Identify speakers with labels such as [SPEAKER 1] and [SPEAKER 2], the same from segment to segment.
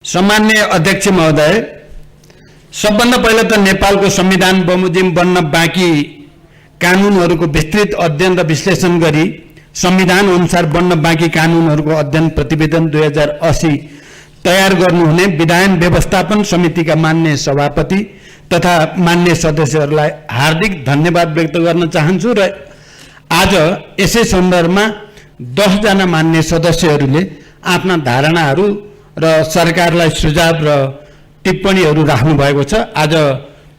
[SPEAKER 1] सम्माननीय अध्यक्ष महोदय, सबभन्दा पहिला त नेपालको संविधान बमोजिम बन्न बाँकी कानुनहरूको विस्तृत अध्ययन र विश्लेषण गरी संविधान अनुसार बन्न बाँकी कानुनहरूको अध्ययन प्रतिवेदन 2080 तयार गर्नुहुने विधायन व्यवस्थापन समितिका मान्य सभापति तथा मान्य सदस्यहरूलाई हार्दिक धन्यवाद व्यक्त गर्न चाहन्छु र आज यसै सन्दर्भमा 10 जना मान्य सदस्यहरूले आफ्ना धारणाहरू र सरकारलाई सुझाव र टिप्पणीहरू राख्नु भएको छ। आज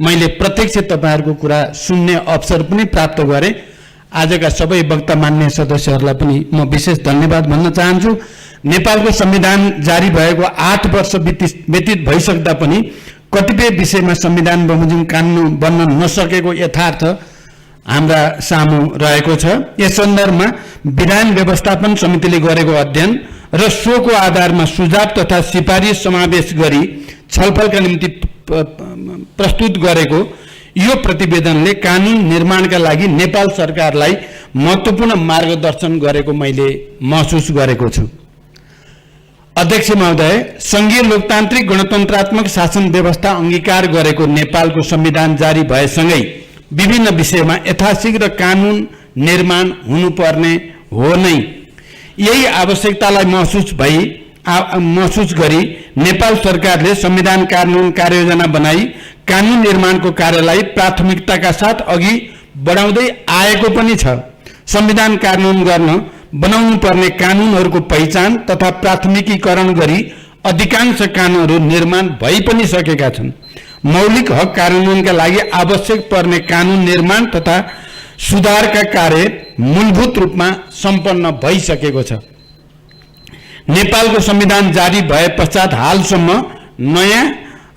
[SPEAKER 1] मैले प्रत्यक्ष तपाईहरुको कुरा सुन्ने अवसर पनि प्राप्त गरे। आजका सबै वक्ता मान्य सदस्यहरूलाई पनि म विशेष धन्यवाद भन्न चाहन्छु। नेपालको संविधान जारी भएको 8 वर्ष व्यतीत भइसक्दा पनि कतिपय विषयमा संविधान बमोजिम कानुन बन्न नसकेको यथार्थ हाम्रा सामु रहेको छ। यस सन्दर्भमा विधान व्यवस्थापन समितिले गरेको अध्ययन र सोको आधारमा सुझाव तथा सिफारिस समावेश गरी छलफलका निम्ति प्रस्तुत गरेको यो प्रतिवेदनले कानुन निर्माणका लागि नेपाल सरकारलाई महत्त्वपूर्ण मार्गदर्शन गरेको मैले महसुस गरेको छु। अध्यक्ष महोदय, संघीय लोकतान्त्रिक गणतन्त्रात्मक शासन व्यवस्था अंगीकार गरेको नेपालको संविधान जारी भएसँगै विभिन्न विषयमा यथाशीघ्र कानुन निर्माण हुनुपर्ने हो नै। यही आवश्यकतालाई महसुस गरी नेपाल सरकारले संविधान कानुन कार्ययोजना बनाई कानुन निर्माणको कार्यलाई प्राथमिकताका साथ अघि बढाउँदै आएको पनि छ। संविधान कानुन गर्न बनाउनु पर्ने कानुनहरूको पहिचान तथा प्राथमिकीकरण गरी अधिकांश कानुनहरू निर्माण भइ पनि सकेका छन्। मौलिक हक कार्यान्वयनका लागि आवश्यक पर्ने कानुन निर्माण तथा सुधारका कार्य मूलभूत रूपमा सम्पन्न भइसकेको छ। नेपालको संविधान जारी भए पश्चात हालसम्म नयाँ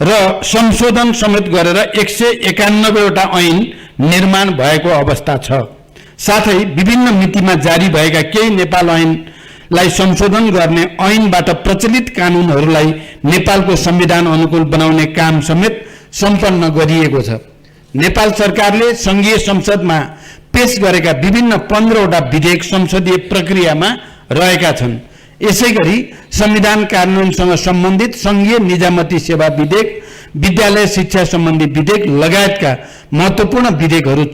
[SPEAKER 1] र संशोधन समेत गरेर 191 वटा ऐन निर्माण भएको अवस्था छ। साथै विभिन्न मितिमा जारी भएका केही नेपाल ऐनलाई संशोधन गर्ने ऐनबाट प्रचलित कानुनहरूलाई नेपालको संविधान अनुकूल बनाउने काम समेत सम्पन्न गरिएको छ। नेपाल सरकारले संघीय संसदमा पेश गरेका विभिन्न 15 वटा विधेयक संसदीय प्रक्रियामा रहेका छन्। यसैगरी संविधान कानुनसँग सम्बन्धित संघीय निजामती सेवा विधेयक, विद्यालय शिक्षा सम्बन्धी विधेयक लगायतका महत्त्वपूर्ण विधेयकहरू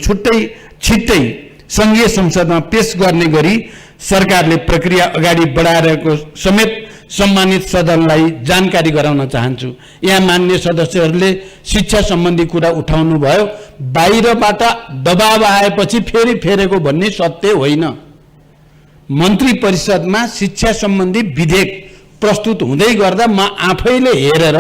[SPEAKER 1] छिट्टै संघीय संसदमा पेश गर्ने गरी सरकारले प्रक्रिया अगाडि बढाएको समेत सम्मानित सदनलाई जानकारी गराउन चाहन्छु। यहाँ मान्य सदस्यहरूले शिक्षा सम्बन्धी कुरा उठाउनु भयो। बाहिरबाट दबाव आएपछि फेरि फेरेको भन्ने सत्य होइन। मन्त्री परिषदमा शिक्षा सम्बन्धी विधेयक प्रस्तुत हुँदै गर्दा म आफैले हेरेर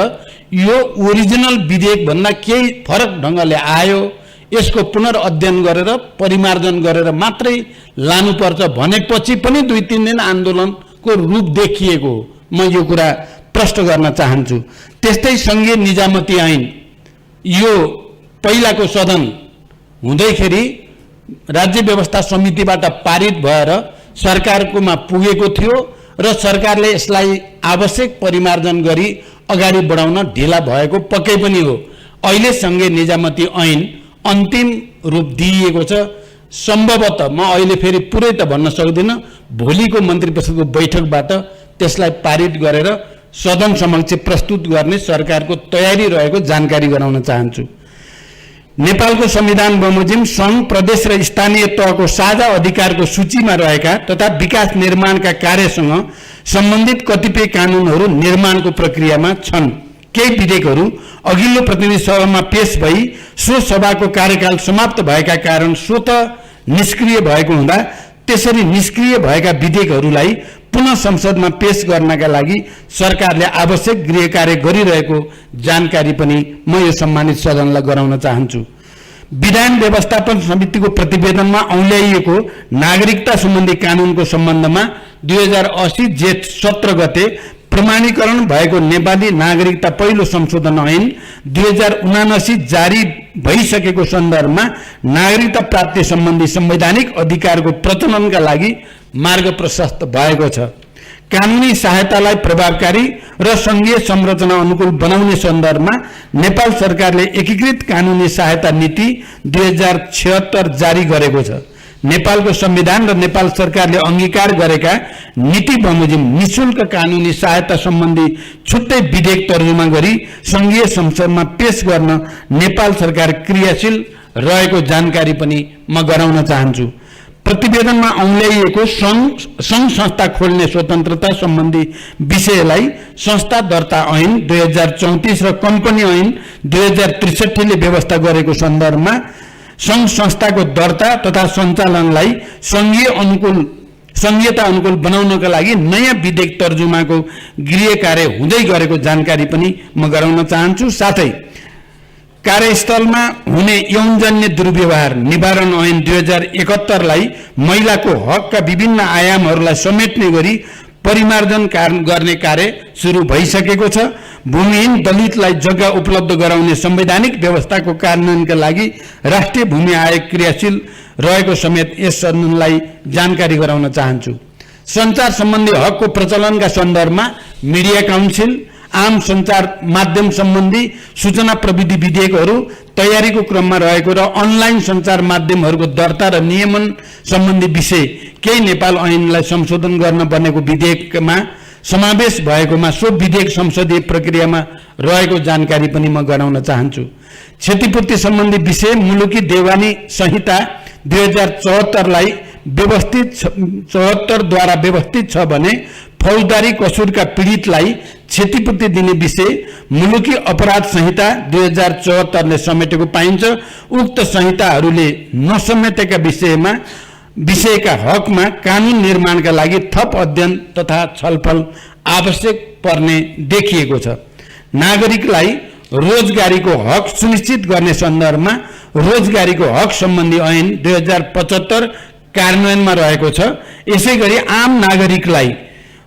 [SPEAKER 1] यो ओरिजिनल विधेयक भन्दा केही फरक ढङ्गले आयो, यसको पुनर्अध्ययन गरेर परिमार्जन गरेर मात्रै लानुपर्छ भनेपछि पनि 2-3 दिन आन्दोलनको रूप देखिएको म यो कुरा प्रश्न गर्न चाहन्छु। त्यस्तै संघीय निजामती ऐन यो पहिलाको सदन हुँदैखेरि राज्य व्यवस्था समितिबाट पारित भएर सरकारकोमा पुगेको थियो र सरकारले यसलाई आवश्यक परिमार्जन गरी अगाडि बढाउन ढिला भएको पक्कै पनि हो। अहिले संघीय निजामती ऐन अन्तिम रूप दिइएको छ। सम्भवतः म अहिले फेरि पुरै त भन्न सक्दिनँ, भोलिको मन्त्री परिषदको बैठकबाट त्यसलाई पारित गरेर सदन समक्ष प्रस्तुत गर्ने सरकारको तयारी रहेको जानकारी गराउन चाहन्छु। नेपालको संविधान बमोजिम संघ, प्रदेश र स्थानीय तहको साझा अधिकारको सूचीमा रहेका तथा विकास निर्माणका कार्यसँग सम्बन्धित कतिपय कानुनहरू निर्माणको प्रक्रियामा छन्। केही विधेयकहरू अघिल्लो प्रतिनिधि सभामा पेश भई सो सभाको कार्यकाल समाप्त भएका कारण स्वतः निष्क्रिय भएको हुँदा त्यसरी निष्क्रिय भएका विधेयकहरूलाई पुनः संसदमा पेश गर्नका लागि सरकारले आवश्यक गृह कार्य गरिरहेको जानकारी पनि म यो सम्मानित सदनलाई गराउन चाहन्छु। विधान व्यवस्थापन समितिको प्रतिवेदनमा औल्याइएको नागरिकता सम्बन्धी कानुनको सम्बन्धमा 2080 जेठ 17 गते प्रमाणीकरण भएको नेपाली नागरिकता पहिलो संशोधन ऐन 2079 जारी भइसकेको सन्दर्भमा नागरिकता प्राप्ति सम्बन्धी संवैधानिक अधिकारको प्रचलनका लागि मार्ग प्रशस्त भएको छ। कानुनी सहायतालाई प्रभावकारी र संघीय संरचना अनुकूल बनाउने सन्दर्भमा नेपाल सरकारले एकीकृत कानुनी सहायता नीति 2076 जारी गरेको छ। नेपालको संविधान र नेपाल सरकारले अंगीकार गरेका नीति बमोजिम निशुल्क कानूनी सहायता सम्बन्धी छुट्टै विधेयक तर्जुमा गरी संघीय संसदमा पेश गर्न नेपाल सरकार क्रियाशील रहेको जानकारी पनि म गराउन चाहन्छु। प्रतिवेदनमा औल्याइएको संघ संस्था खोल्ने स्वतन्त्रता सम्बन्धी विषयलाई संस्था दर्ता ऐन 2034 र कम्पनी ऐन 2063 ले व्यवस्था गरेको सन्दर्भमा संघ संस्थाको दर्ता तथा सञ्चालनलाई संघीयता अनुकूल बनाउनका लागि नयाँ विधेयक तर्जुमाको गृह कार्य हुँदै गरेको जानकारी पनि म गराउन चाहन्छु। साथै कार्यस्थलमा हुने यौनजन्य दुर्व्यवहार निवारण ऐन 2071 लाई महिलाको हकका विभिन्न आयामहरूलाई समेट्ने गरी परिमार्जन गर्ने कार्य सुरु भइसकेको छ। भूमिहीन दलितलाई जग्गा उपलब्ध गराउने संवैधानिक व्यवस्थाको कार्यान्वयनका लागि राष्ट्रिय भूमि आयोग क्रियाशील रहेको समेत यस सदनलाई जानकारी गराउन चाहन्छु। सञ्चार सम्बन्धी हकको प्रचलनका सन्दर्भमा मिडिया काउन्सिल, आम सञ्चार माध्यम सम्बन्धी सूचना प्रविधि विधेयकहरू तयारीको क्रममा रहेको र अनलाइन सञ्चार माध्यमहरूको दर्ता र नियमन सम्बन्धी विषय केही नेपाल ऐनलाई संशोधन गर्न बनेको विधेयकमा समावेश भएकोमा सो विधेयक संसदीय प्रक्रियामा रहेको जानकारी पनि म गराउन चाहन्छु। क्षतिपूर्ति सम्बन्धी विषय मुलुकी देवानी संहिता 2074 लाई 74 द्वारा व्यवस्थित छ भने फौजदारी कसुरका पीडितलाई क्षतिपूर्ति दिने विषय मुलुकी अपराध संहिता 2074 ले समेटेको पाइन्छ। उक्त संहिताहरूले नसमेटेका विषयका हकमा कानून निर्माणका लागि थप अध्ययन तथा छलफल आवश्यक पर्ने देखिएको छ। नागरिकलाई रोजगारीको हक सुनिश्चित गर्ने सन्दर्भमा रोजगारीको हक सम्बन्धी ऐन 2075 कार्यान्वयनमा रहेको छ। यसैगरी आम नागरिकलाई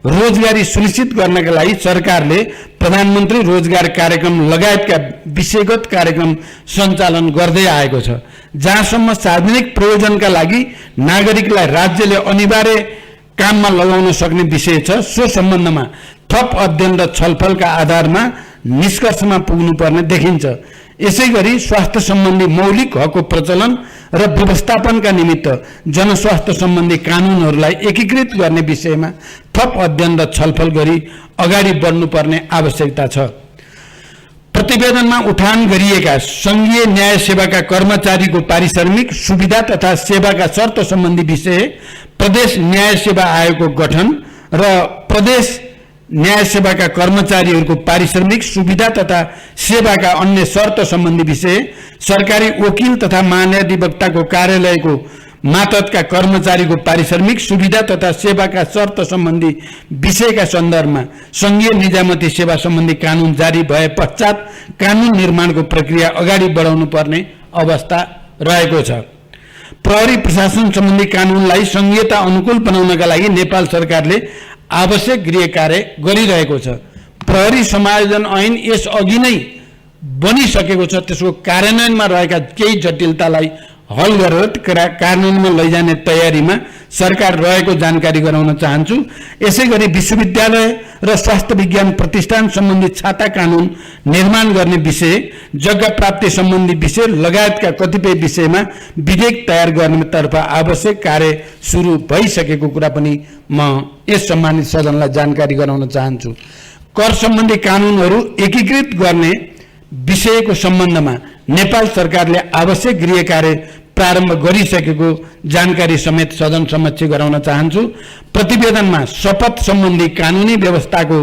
[SPEAKER 1] रोजगारी सुनिश्चित गर्नका लागि सरकारले प्रधानमन्त्री रोजगार कार्यक्रम लगायतका विषयगत कार्यक्रम सञ्चालन गर्दै आएको छ। जहाँसम्म सार्वजनिक प्रयोजनका लागि नागरिकलाई राज्यले अनिवार्य काममा लगाउन सक्ने विषय छ, सो सम्बन्धमा थप अध्ययन र छलफलका आधारमा निष्कर्षमा पुग्नुपर्ने देखिन्छ। यसैगरी स्वास्थ्य सम्बन्धी मौलिक हकको प्रचलन र व्यवस्थापनका निमित्त जनस्वास्थ्य सम्बन्धी कानूनहरूलाई एकीकृत गर्ने विषयमा थप अध्ययन र छलफल गरी अगाडि बढ्नुपर्ने आवश्यकता छ। प्रतिवेदनमा उठान गरिएका संघीय न्याय सेवाका कर्मचारीको पारिश्रमिक सुविधा तथा सेवाका शर्त सम्बन्धी विषय, प्रदेश न्याय सेवा आयोगको गठन र प्रदेश न्याय सेवाका कर्मचारीहरूको पारिश्रमिक सुविधा तथा सेवाका अन्य शर्त सम्बन्धी विषय, सरकारी वकिल तथा महान्यायाधिवक्ताको कार्यालयको मातहतका कर्मचारीको पारिश्रमिक सुविधा तथा सेवाका शर्त सम्बन्धी विषयका सन्दर्भमा संघीय निजामती सेवा सम्बन्धी कानून जारी भए पश्चात कानून निर्माणको प्रक्रिया अगाडि बढाउनु पर्ने अवस्था रहेको छ। प्रहरी प्रशासन सम्बन्धी कानूनलाई संघीयता अनुकूल बनाउनका लागि नेपाल सरकारले आवश्यक गृह कार्य गरिरहेको छ। प्रहरी समायोजन ऐन यस अघि नै बनिसकेको छ। त्यसको कार्यान्वयनमा रहेका केही जटिलतालाई हल गरेर कार्यान्वयनमा लैजाने तयारीमा सरकार रहेको जानकारी गराउन चाहन्छु। यसैगरी विश्वविद्यालय र स्वास्थ्य विज्ञान प्रतिष्ठान सम्बन्धी छाता कानून निर्माण गर्ने विषय, जग्गा प्राप्ति सम्बन्धी विषय लगायतका कतिपय विषयमा विधेयक तयार गर्नेतर्फ आवश्यक कार्य सुरु भइसकेको कुरा पनि म यस सम्मानित सदनलाई जानकारी गराउन चाहन्छु। कर सम्बन्धी कानूनहरू एकीकृत गर्ने विषयको सम्बन्धमा नेपाल सरकारले आवश्यक गृह कार्य प्रारम्भ गरिसकेको जानकारी समेत सदन समक्ष गराउन चाहन्छु। प्रतिवेदनमा शपथ सम्बन्धी कानूनी व्यवस्थाको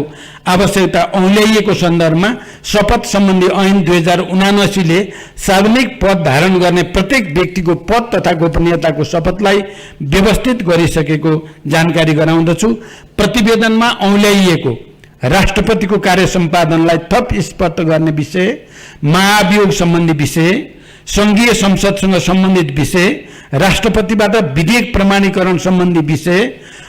[SPEAKER 1] आवश्यकता औल्याइएको सन्दर्भमा शपथ सम्बन्धी ऐन 2079 ले सार्वजनिक पद धारण गर्ने प्रत्येक व्यक्तिको पद तथा गोपनीयताको शपथलाई व्यवस्थित गरिसकेको जानकारी गराउँदछु। प्रतिवेदनमा औल्याइएको राष्ट्रपतिको कार्य सम्पादनलाई थप स्पष्ट गर्ने विषय, महाभियोग सम्बन्धी विषय, संघीय संसदसँग सम्बन्धित विषय, राष्ट्रपतिबाट विधेयक प्रमाणीकरण सम्बन्धी विषय,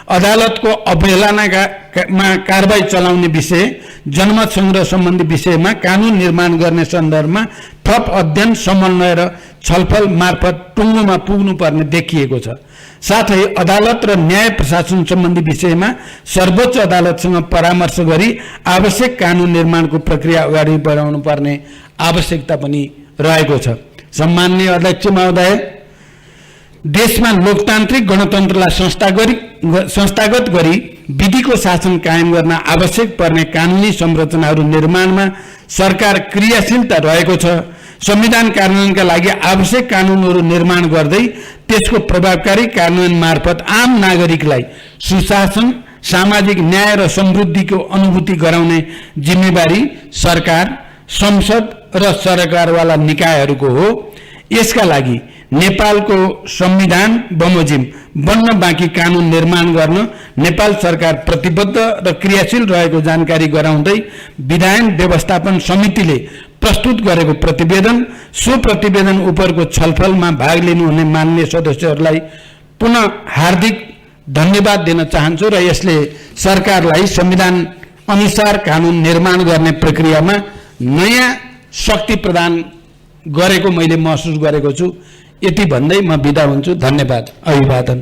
[SPEAKER 1] अदालतको अवहेलनामा कारबाही चलाउने विषय, जनमत संग्रह सम्बन्धी विषयमा कानून निर्माण गर्ने सन्दर्भमा थप अध्ययन, समन्वय र छलफल मार्फत टुङ्गोमा पुग्नुपर्ने देखिएको छ। साथै अदालत र न्याय प्रशासन सम्बन्धी विषयमा सर्वोच्च अदालतसँग परामर्श गरी आवश्यक कानून निर्माणको प्रक्रिया अगाडि बढाउनु पर्ने आवश्यकता पनि रहेको छ। सम्माननीय अध्यक्ष महोदय, देशमा लोकतान्त्रिक गणतन्त्रलाई संस्थागत गरी विधिको शासन कायम गर्न आवश्यक पर्ने कानुनी संरचनाहरू निर्माणमा सरकार क्रियाशीलता रहेको छ। संविधान कार्यान्वयनका लागि आवश्यक कानुनहरू निर्माण गर्दै त्यसको प्रभावकारी कार्यान्वयन मार्फत आम नागरिकलाई सुशासन, सामाजिक न्याय र समृद्धिको अनुभूति गराउने जिम्मेवारी सरकार, संसद र सरकारवाला निकायहरूको हो। यसका लागि नेपालको संविधान बमोजिम बन्न बाँकी कानुन निर्माण गर्न नेपाल सरकार प्रतिबद्ध र क्रियाशील रहेको जानकारी गराउँदै विधायन व्यवस्थापन समितिले प्रस्तुत गरेको प्रतिवेदन, सो प्रतिवेदन उपरको छलफलमा भाग लिनुहुने माननीय सदस्यहरूलाई पुनः हार्दिक धन्यवाद दिन चाहन्छु र यसले सरकारलाई संविधान अनुसार कानुन निर्माण गर्ने प्रक्रियामा नयाँ शक्ति प्रदान गरेको मैले महसुस गरेको छु। यति भन्दै म बिदा हुन्छु। धन्यवाद। अभिवादन।